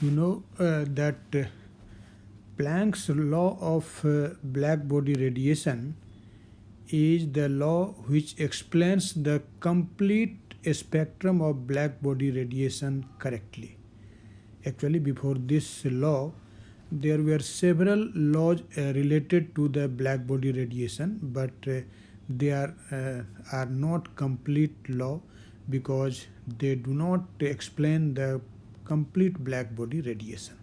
You know that Planck's law of blackbody radiation is the law which explains the complete spectrum of blackbody radiation correctly. Actually, before this law, there were several laws related to the blackbody radiation, but they are not complete law because they do not explain the complete blackbody radiation.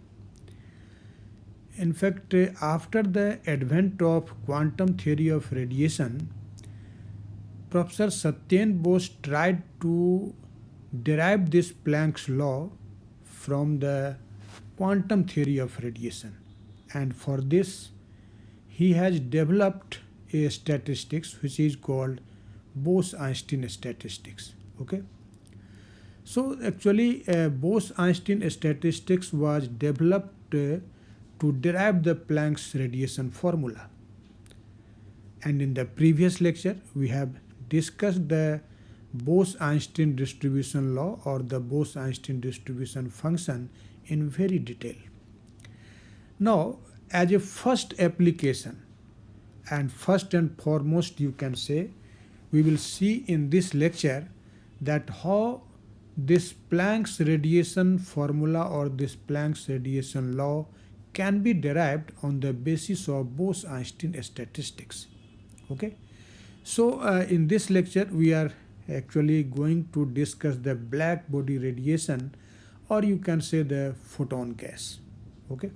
In fact, after the advent of quantum theory of radiation, Professor Satyen Bose tried to derive this Planck's law from the quantum theory of radiation. And for this, he has developed a statistics which is called Bose-Einstein statistics. Okay. So actually, Bose-Einstein statistics was developed to derive the Planck's radiation formula. And in the previous lecture, we have discussed the Bose-Einstein distribution law or the Bose-Einstein distribution function in very detail. Now, as a first application, and first and foremost you can say, we will see in this lecture that how this Planck's radiation formula or this Planck's radiation law can be derived on the basis of Bose-Einstein statistics. Okay. So in this lecture we are actually going to discuss the black body radiation, or you can say the photon gas. Okay.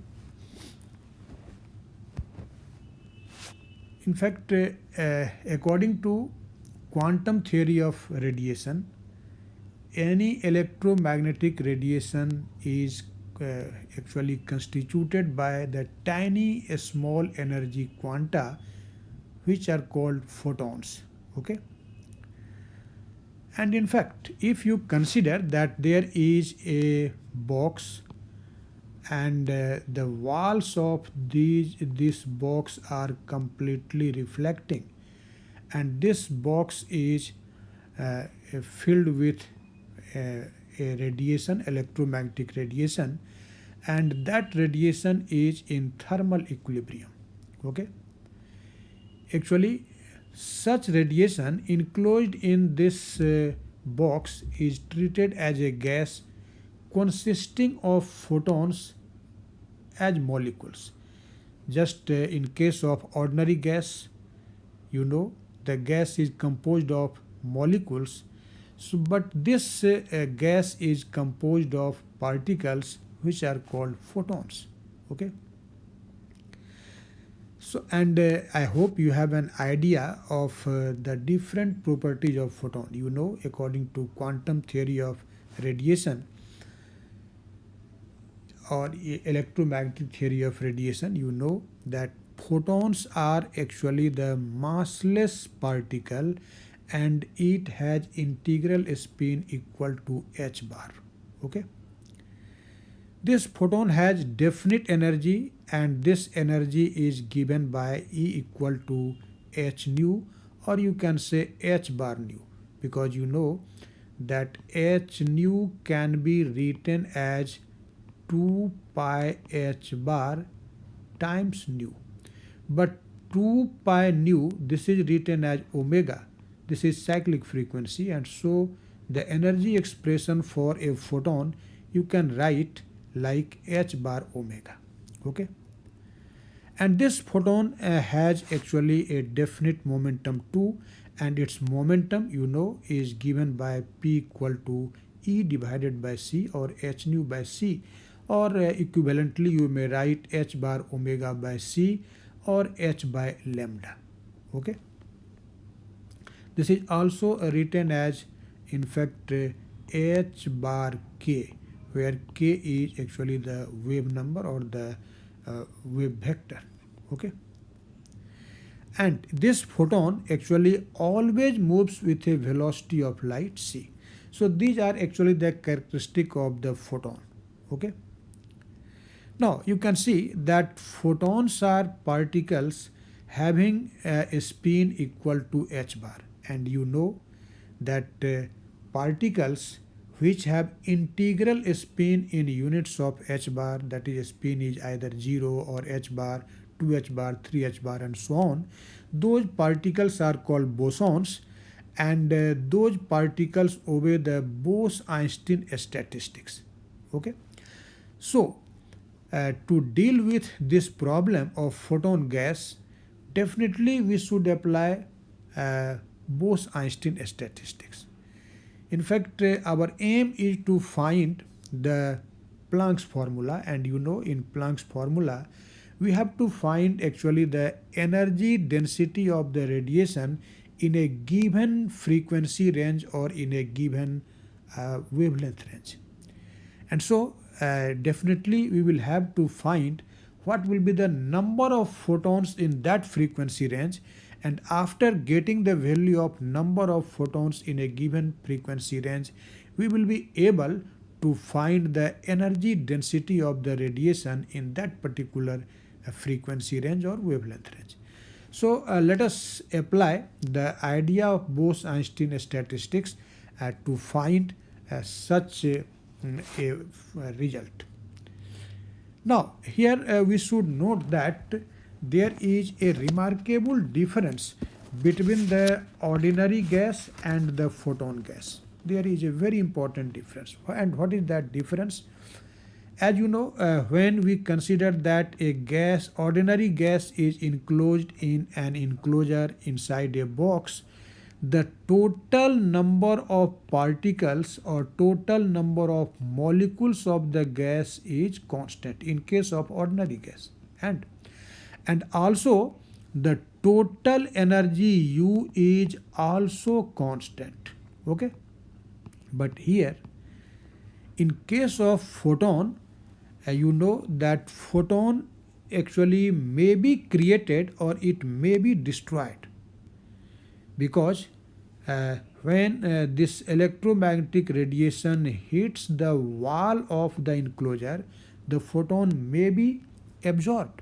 In fact, according to quantum theory of radiation, any electromagnetic radiation is actually constituted by the tiny small energy quanta which are called photons. Okay. And in fact, if you consider that there is a box and the walls of this box are completely reflecting, and this box is filled with a radiation, electromagnetic radiation, and that radiation is in thermal equilibrium. Okay. Actually, such radiation enclosed in this box is treated as a gas consisting of photons as molecules. Just in case of ordinary gas, you know, the gas is composed of molecules. So, but this gas is composed of particles which are called photons. Okay. So, and I hope you have an idea of the different properties of photon. You know, according to quantum theory of radiation or electromagnetic theory of radiation, you know that photons are actually the massless particle and it has integral spin equal to h bar. Okay. This photon has definite energy, and this energy is given by E equal to h nu, or you can say h bar nu, because you know that h nu can be written as 2 pi h bar times nu. But 2 pi nu, this is written as omega. This is cyclic frequency, and so the energy expression for a photon you can write like h bar omega. Okay. And this photon has actually a definite momentum too, and its momentum, you know, is given by P equal to E divided by C, or h nu by C, or equivalently you may write h bar omega by C or h by lambda. Okay. This is also written as, in fact, h bar k, where k is actually the wave number or the wave vector. Okay. And this photon actually always moves with a velocity of light c. So these are actually the characteristic of the photon. Okay. Now you can see that photons are particles having a spin equal to h bar, and you know that particles which have integral spin in units of h bar, that is spin is either 0 or h bar, 2h bar, 3h bar and so on, those particles are called bosons, and those particles obey the Bose-Einstein statistics. Okay, so to deal with this problem of photon gas, definitely we should apply Bose-Einstein statistics. In fact, our aim is to find the Planck's formula, and you know, in Planck's formula we have to find actually the energy density of the radiation in a given frequency range or in a given wavelength range. And so definitely we will have to find what will be the number of photons in that frequency range, and after getting the value of number of photons in a given frequency range, we will be able to find the energy density of the radiation in that particular frequency range or wavelength range. So let us apply the idea of Bose-Einstein statistics to find such a result. Now here we should note that there is a remarkable difference between the ordinary gas and the photon gas. There is a very important difference. And what is that difference? As you know, when we consider that a gas, ordinary gas is enclosed in an enclosure inside a box, the total number of particles or total number of molecules of the gas is constant in case of ordinary gas. And also the total energy U is also constant. Okay? But here, in case of photon, you know that photon actually may be created or it may be destroyed, because when this electromagnetic radiation hits the wall of the enclosure, the photon may be absorbed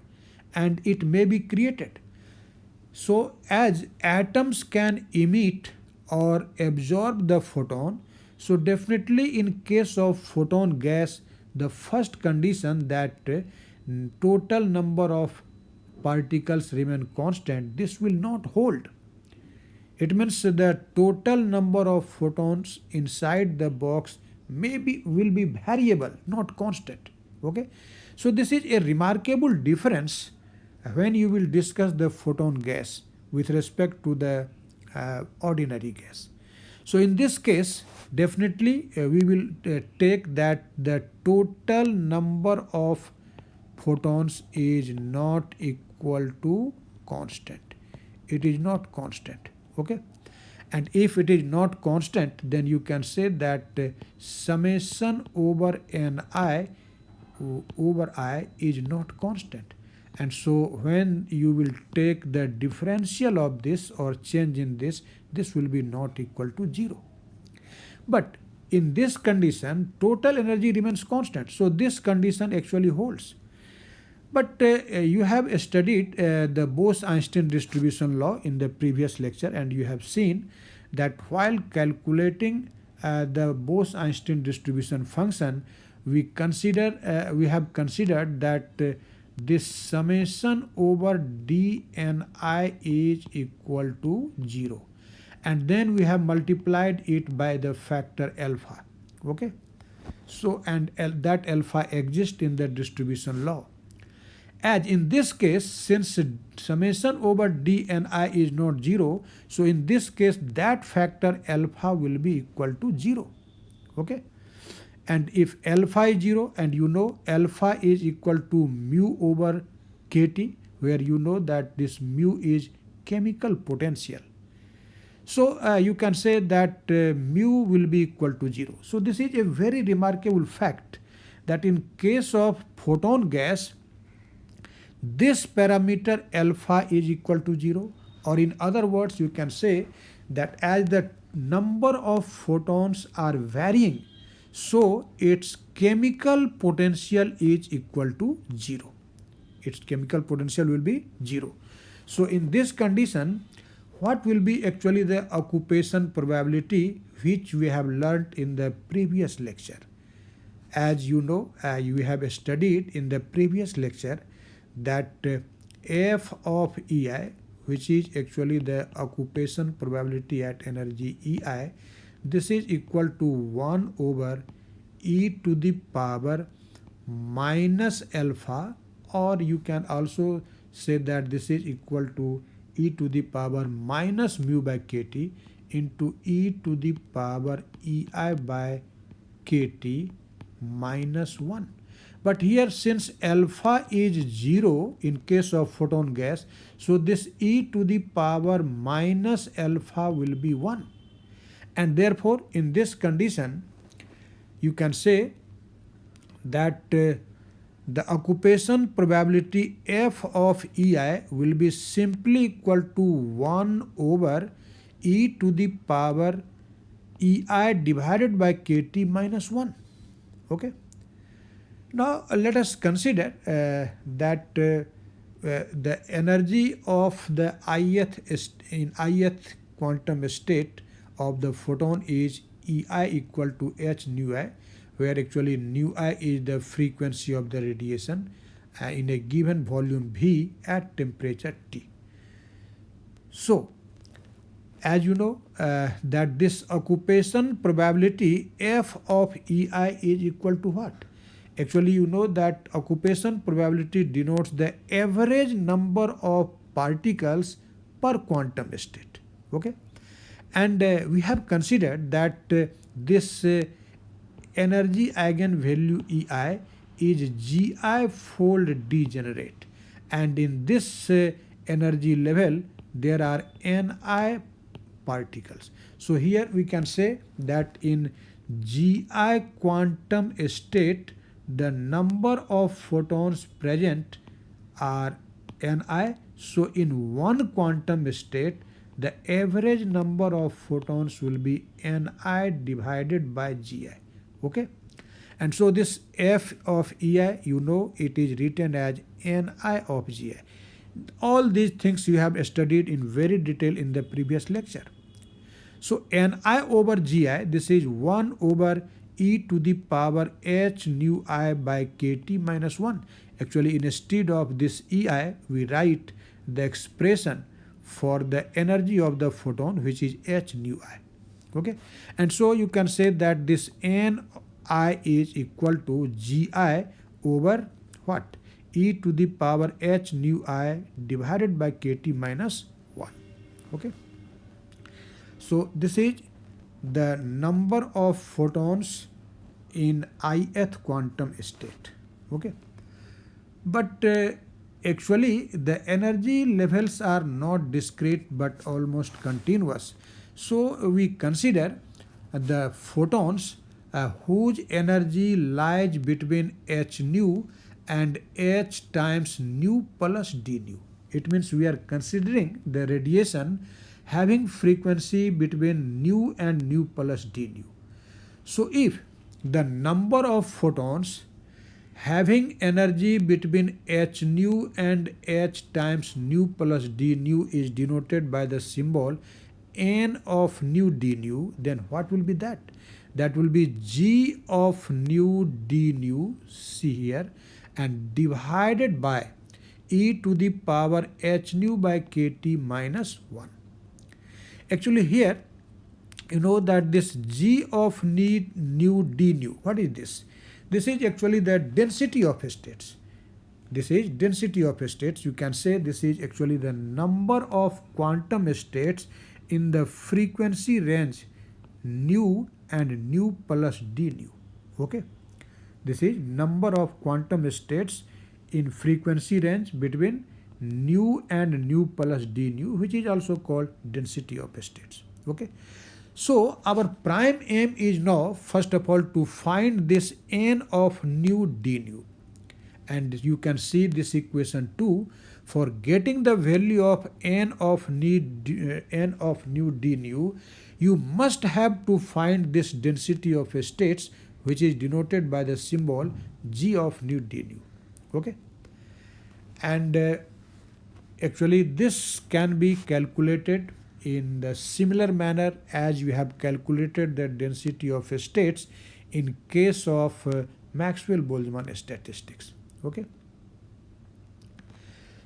and it may be created. So as atoms can emit or absorb the photon, so definitely in case of photon gas, the first condition that total number of particles remain constant, this will not hold. It means the total number of photons inside the box will be variable, not constant. Okay, so this is a remarkable difference when you will discuss the photon gas with respect to the ordinary gas. So in this case, definitely we will take that the total number of photons is not equal to constant. It is not constant. Okay, and if it is not constant, then you can say that summation over Ni over I is not constant. And so when you will take the differential of this or change in this, this will be not equal to 0. But in this condition, total energy remains constant. So this condition actually holds. But you have studied the Bose-Einstein distribution law in the previous lecture, and you have seen that while calculating the Bose-Einstein distribution function, we have considered that this summation over dni is equal to 0, and then we have multiplied it by the factor alpha. Okay, so and that alpha exists in the distribution law. As in this case, since summation over dni is not 0, so in this case that factor alpha will be equal to 0. Okay, and if alpha is 0, and you know alpha is equal to mu over kT, where you know that this mu is chemical potential. So you can say that mu will be equal to 0. So this is a very remarkable fact that in case of photon gas, this parameter alpha is equal to 0, or in other words, you can say that as the number of photons are varying, so its chemical potential is equal to 0. Its chemical potential will be 0. So in this condition, what will be actually the occupation probability which we have learnt in the previous lecture. As you know, you have studied in the previous lecture that f of EI, which is actually the occupation probability at energy EI, this is equal to 1 over e to the power minus alpha, or you can also say that this is equal to e to the power minus mu by kt into e to the power EI by kt minus 1. But here, since alpha is 0 in case of photon gas, so this e to the power minus alpha will be 1. And therefore, in this condition, you can say that the occupation probability f of EI will be simply equal to 1 over e to the power EI divided by kt minus 1. Okay. Now let us consider that the energy of the ith quantum state of the photon is EI equal to h nu I, where actually nu I is the frequency of the radiation in a given volume V at temperature T. So, as you know that this occupation probability f of EI is equal to what? Actually, you know that occupation probability denotes the average number of particles per quantum state. Okay, and we have considered that this energy eigenvalue EI is GI fold degenerate, and in this energy level there are Ni particles. So here we can say that in GI quantum state the number of photons present are Ni. So in one quantum state the average number of photons will be Ni divided by Gi. Okay, and so this f of EI, you know, it is written as Ni of Gi. All these things you have studied in very detail in the previous lecture. So Ni over Gi, this is 1 over e to the power h nu I by kt minus 1. Actually, instead of this EI, we write the expression for the energy of the photon, which is h nu I. Okay, and so you can say that this Ni is equal to Gi over what? E to the power h nu I divided by kt minus 1. Okay, so this is the number of photons in ith quantum state. Okay, but actually the energy levels are not discrete but almost continuous. So we consider the photons whose energy lies between h nu and h times nu plus d nu. It means we are considering the radiation having frequency between nu and nu plus d nu. So if the number of photons having energy between h nu and h times nu plus d nu is denoted by the symbol n of nu d nu, then what will be that? That will be G of nu d nu, see here, and divided by e to the power h nu by kt minus 1. Actually here, you know that this G of nu d nu, what is this? This is actually the density of states. This is density of states. You can say this is actually the number of quantum states in the frequency range nu and nu plus d nu. Okay, this is number of quantum states in frequency range between nu and nu plus d nu, which is also called density of states. Okay, so our prime aim is now first of all to find this n of nu d nu, and you can see this equation 2. For getting the value of n of nu d nu, you must have to find this density of states, which is denoted by the symbol G of nu d nu. Okay, and actually this can be calculated in the similar manner as you have calculated the density of states in case of Maxwell-Boltzmann statistics. Okay.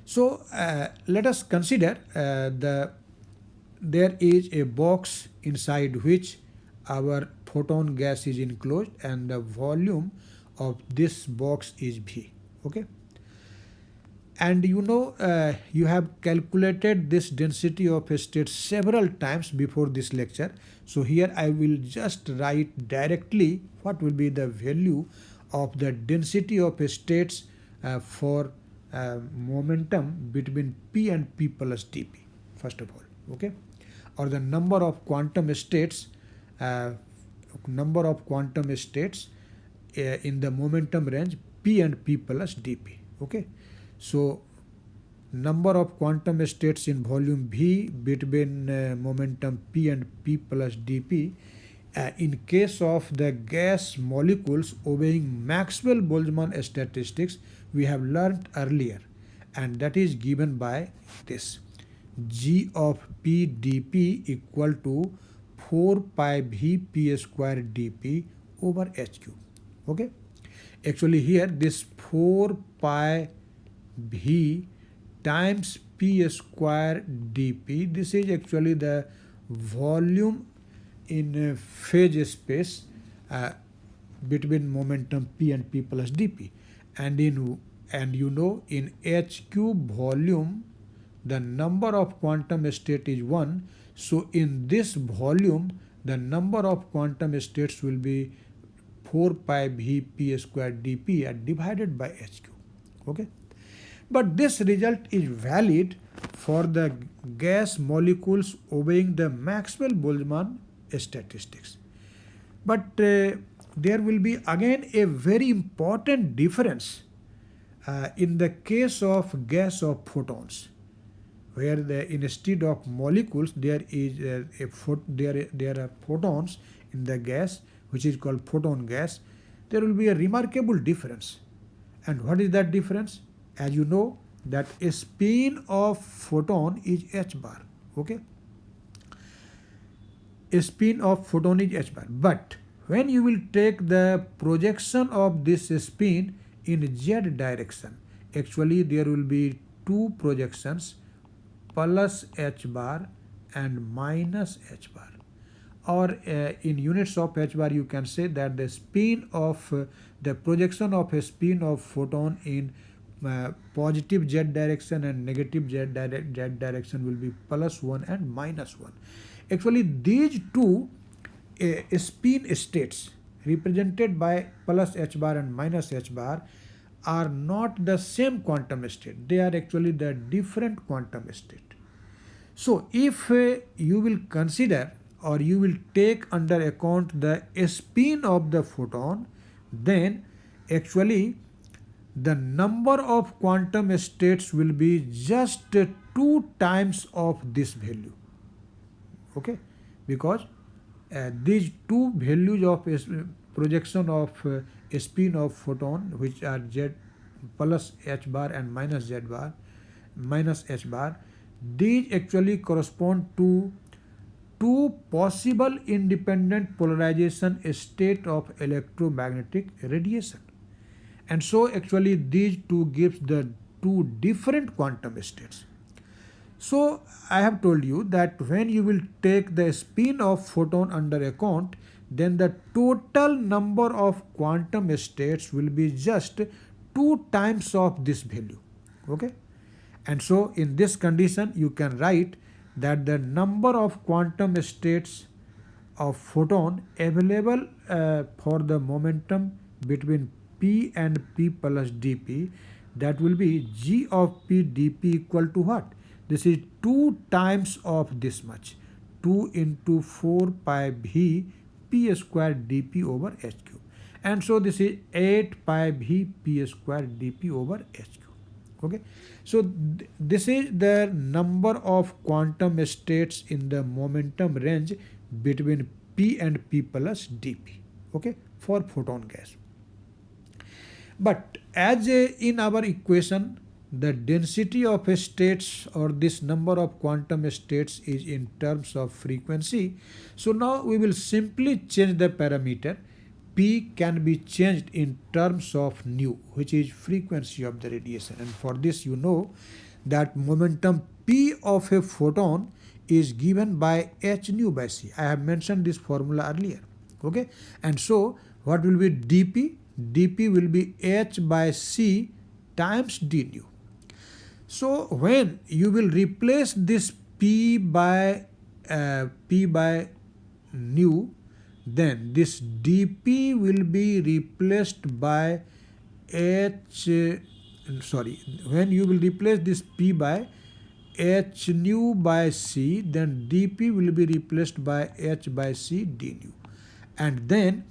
So let us consider there is a box inside which our photon gas is enclosed and the volume of this box is V. Okay. And you know you have calculated this density of states several times before this lecture. So here I will just write directly what will be the value of the density of states for momentum between P and P plus dP, first of all, okay? Or the number of quantum states in the momentum range P and P plus dP, okay? So number of quantum states in volume V between momentum P and P plus dP in case of the gas molecules obeying Maxwell-Boltzmann statistics we have learned earlier, and that is given by this G of P dP equal to 4 pi V P square dP over H cube. Okay, actually here this 4 pi V times P square dP, this is actually the volume in phase space between momentum P and P plus dP, and you know in H cube volume the number of quantum state is 1, so in this volume the number of quantum states will be 4 pi V P square dP divided by H cube. Okay, but this result is valid for the gas molecules obeying the Maxwell-Boltzmann statistics. But there will be again a very important difference in the case of gas of photons, where instead of molecules there is there are photons in the gas, which is called photon gas. There will be a remarkable difference. And what is that difference? As you know that a spin of photon is h bar. Okay, a spin of photon is h bar, but when you will take the projection of this spin in z direction, actually there will be two projections, plus h bar and minus h bar, or in units of h bar you can say that the spin of the projection of a spin of photon in positive z direction and negative z direction will be plus 1 and minus 1. Actually these two spin states represented by plus h bar and minus h bar are not the same quantum state. They are actually the different quantum state. So if you will consider or you will take under account the spin of the photon, then actually the number of quantum states will be just 2 times of this value. Okay, because these two values of projection of spin of photon, which are z plus h bar and minus z bar minus h bar, these actually correspond to two possible independent polarization state of electromagnetic radiation. And so actually these two gives the two different quantum states. So I have told you that when you will take the spin of photon under account, then the total number of quantum states will be just 2 times of this value. Okay, and so in this condition you can write that the number of quantum states of photon available for the momentum between P and P plus dP, that will be G of P dP equal to what? This is 2 times of this much, 2 into 4 pi V P square dP over H cube. And so this is 8 pi V P square dP over H cube. Okay, so this is the number of quantum states in the momentum range between P and P plus dP, okay, for photon gas. But as in our equation the density of states or this number of quantum states is in terms of frequency. So now we will simply change the parameter. P can be changed in terms of nu, which is frequency of the radiation. And for this, you know that momentum P of a photon is given by h nu by c. I have mentioned this formula earlier. Okay, and so what will be dp? dp will be h by c times d nu. So when you will replace this p by nu, then this dp will be replaced by when you will replace this p by h nu by c, then dp will be replaced by h by c d nu. And then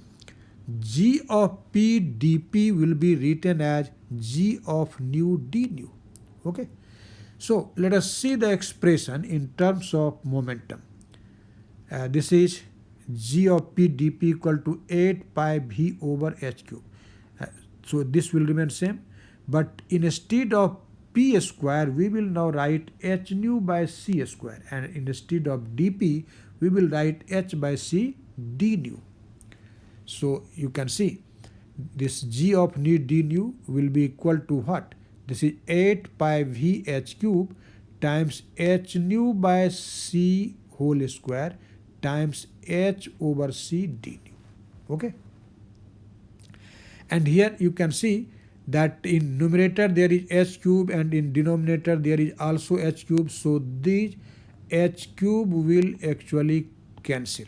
g of p dp will be written as g of nu d nu. Okay, so let us see the expression in terms of momentum. This is g of p dp equal to 8 pi v over h cube. So this will remain same, but instead of p square we will now write h nu by c square, and instead of dp we will write h by c d nu. So you can see this g of nu d nu will be equal to what? This is 8 pi v h cube times h nu by c whole square times h over c d nu. Okay, and here you can see that in numerator there is h cube and in denominator there is also h cube, so these h cube will actually cancel,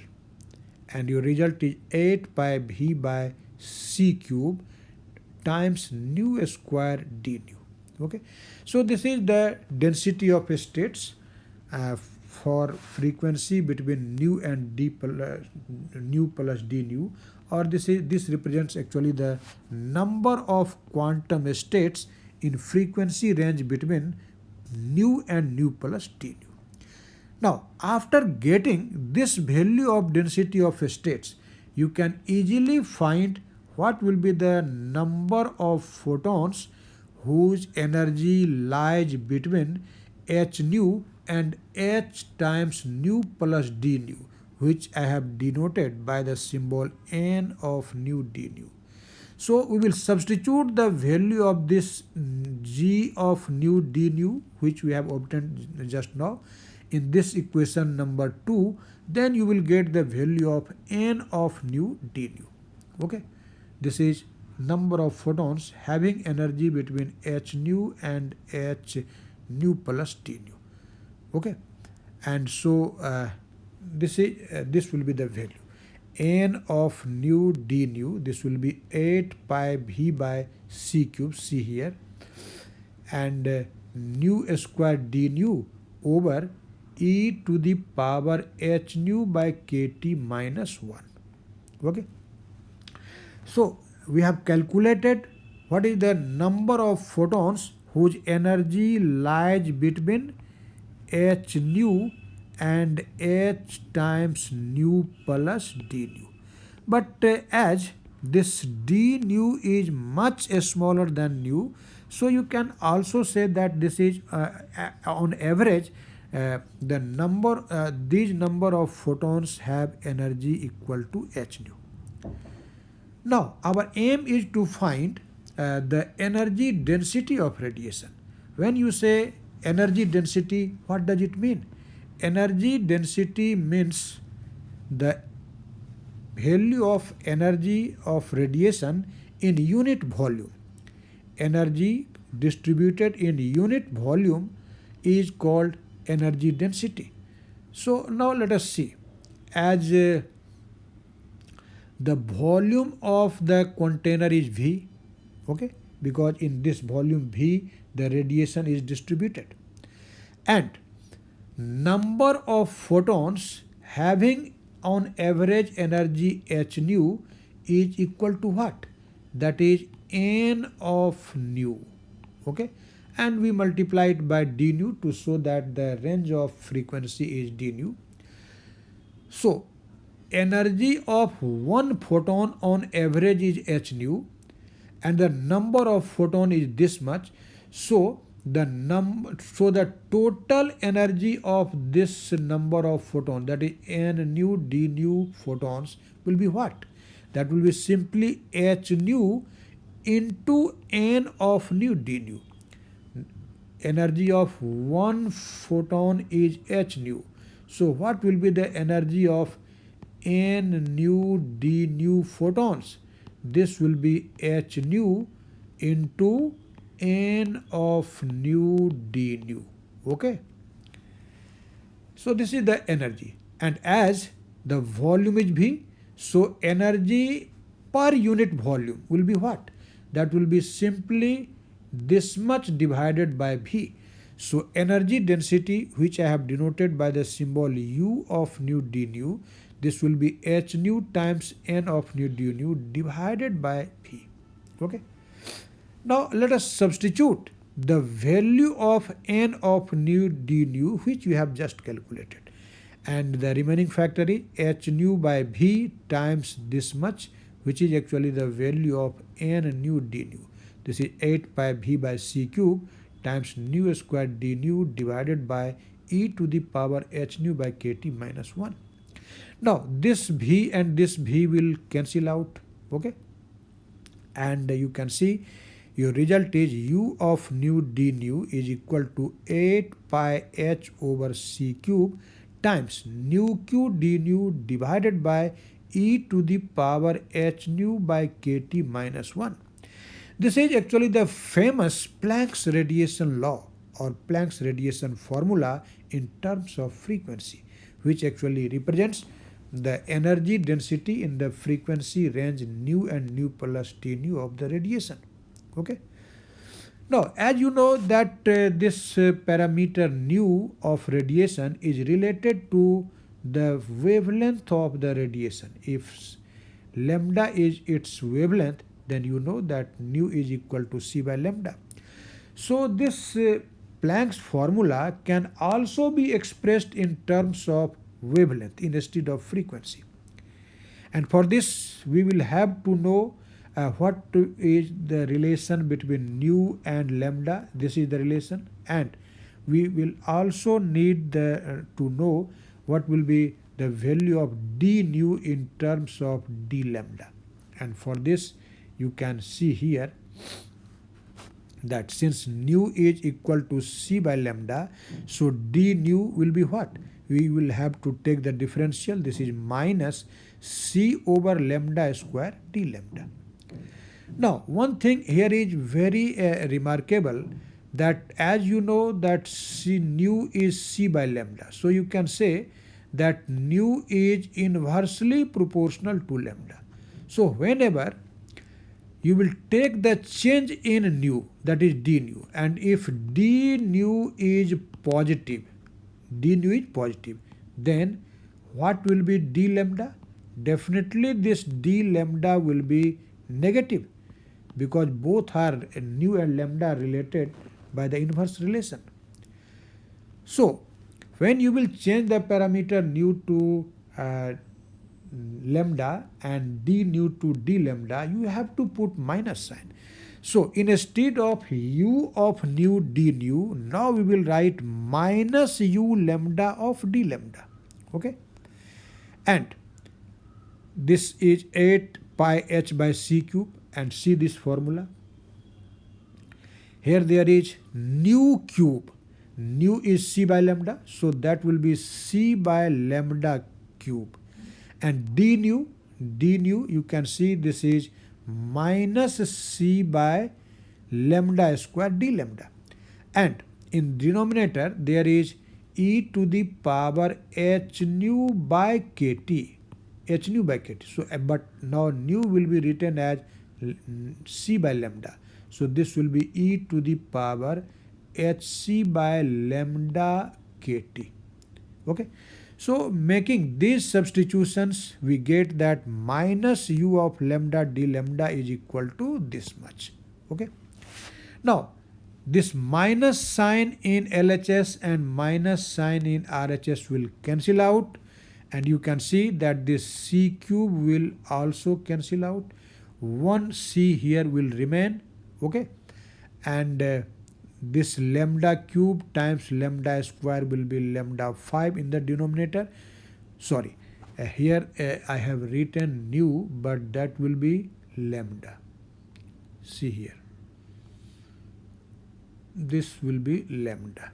and your result is 8 pi v by c cube times nu square d nu. Okay, so this is the density of states for frequency between nu and nu plus d nu, or this represents actually the number of quantum states in frequency range between nu and nu plus d nu. Now, after getting this value of density of states, you can easily find what will be the number of photons whose energy lies between h nu and h times nu plus d nu, which I have denoted by the symbol n of nu d nu. So we will substitute the value of this g of nu d nu, which we have obtained just now, in this equation number 2, then you will get the value of n of nu d nu. Okay, this is number of photons having energy between h nu and h nu plus d nu. Okay, and so this will be the value n of nu d nu. This will be 8 pi v by c cube, c here, and nu square d nu over e to the power h nu by kt minus 1. Okay, so we have calculated what is the number of photons whose energy lies between h nu and h times nu plus d nu. But as this d nu is much smaller than nu, so you can also say that this is on average these number of photons have energy equal to h nu. Now our aim is to find the energy density of radiation. When you say energy density, what does it mean? Energy density means the value of energy of radiation in unit volume. Energy distributed in unit volume is called energy density. So now let us see, as the volume of the container is V, okay, because in this volume V the radiation is distributed, and number of photons having on average energy h nu is equal to what? That is n of nu. Okay, and we multiply it by d nu to show that the range of frequency is d nu. So energy of one photon on average is h nu, and the number of photon is this much. So the total energy of this number of photons, that is n nu d nu photons, will be what? That will be simply h nu into n of nu d nu. Energy of one photon is h nu. So what will be the energy of n nu d nu photons? This will be h nu into n of nu d nu. Okay. So this is the energy, and as the volume is V, so energy per unit volume will be what? That will be simply this much divided by V. So energy density, which I have denoted by the symbol U of nu d nu, this will be h nu times n of nu d nu divided by V. Okay. Now let us substitute the value of n of nu d nu, which we have just calculated, and the remaining factor is h nu by V times this much, which is actually the value of n nu d nu. This is 8 pi V by c cube times nu squared d nu divided by e to the power h nu by kt minus 1. Now this V and this V will cancel out, okay, and you can see your result is u of nu d nu is equal to 8 pi h over c cube times nu q d nu divided by e to the power h nu by kt minus 1. This is actually the famous Planck's radiation law or Planck's radiation formula in terms of frequency, which actually represents the energy density in the frequency range nu and nu plus t nu of the radiation. Okay. Now, as you know that this parameter nu of radiation is related to the wavelength of the radiation. If lambda is its wavelength, then you know that nu is equal to c by lambda. So this Planck's formula can also be expressed in terms of wavelength instead of frequency. And for this, we will have to know what is the relation between nu and lambda. This is the relation, and we will also need to know what will be the value of d nu in terms of d lambda. And for this, you can see here that since nu is equal to c by lambda, so d nu will be what? We will have to take the differential. This is minus c over lambda square d lambda. Now, one thing here is very remarkable, that as you know that c nu is c by lambda, so you can say that nu is inversely proportional to lambda. So whenever you will take the change in nu, that is d nu, and if d nu is positive, then what will be d lambda? Definitely this d lambda will be negative, because both are nu and lambda are related by the inverse relation. So when you will change the parameter nu to lambda and d nu to d lambda, you have to put minus sign. So instead of u of nu d nu, now we will write minus u lambda of d lambda. Okay, and this is 8 pi h by c cube, and see this formula. Here there is nu cube. Nu is c by lambda, so that will be c by lambda cube. And d nu, you can see this is minus c by lambda square d lambda. And in denominator there is e to the power h nu by kt. So, but now nu will be written as c by lambda. So this will be e to the power hc by lambda kt. Okay. So making these substitutions, we get that minus u of lambda d lambda is equal to this much. Okay. Now this minus sign in LHS and minus sign in RHS will cancel out, and you can see that this c cube will also cancel out. One c here will remain, okay, and this lambda cube times lambda square will be lambda 5 in the denominator. Sorry, here I have written nu, but that will be lambda. See here, this will be lambda.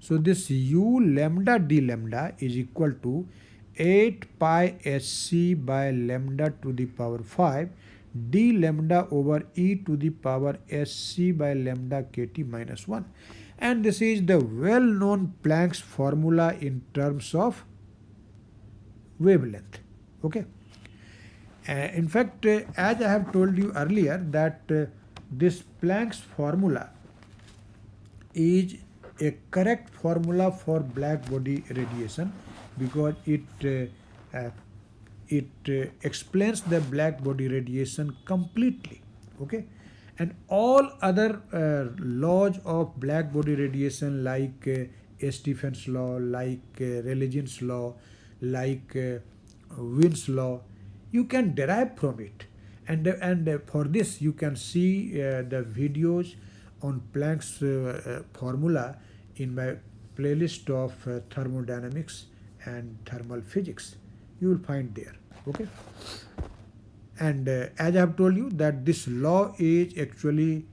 So this u lambda d lambda is equal to 8 pi sc by lambda to the power 5 d lambda over e to the power sc by lambda kt minus 1. And this is the well-known Planck's formula in terms of wavelength. Okay. In fact, as I have told you earlier, that this Planck's formula is a correct formula for black body radiation, because it explains the black body radiation completely. Okay, and all other laws of black body radiation, like Stephen's law, like Religion's law, like Wien's law, you can derive from it. And for this you can see the videos on Planck's formula in my playlist of thermodynamics and thermal physics. You will find there. Okay. And as I have told you, that this law actually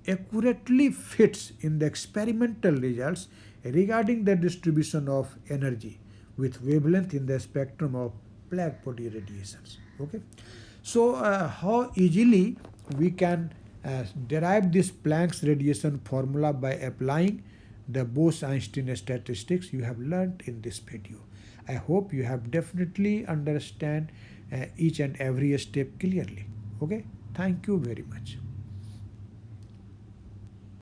accurately fits in the experimental results regarding the distribution of energy with wavelength in the spectrum of black body radiations. Okay. So how easily we can derive this Planck's radiation formula by applying the Bose-Einstein statistics you have learned in this video. I hope you have definitely understand each and every step clearly. Okay. Thank you very much.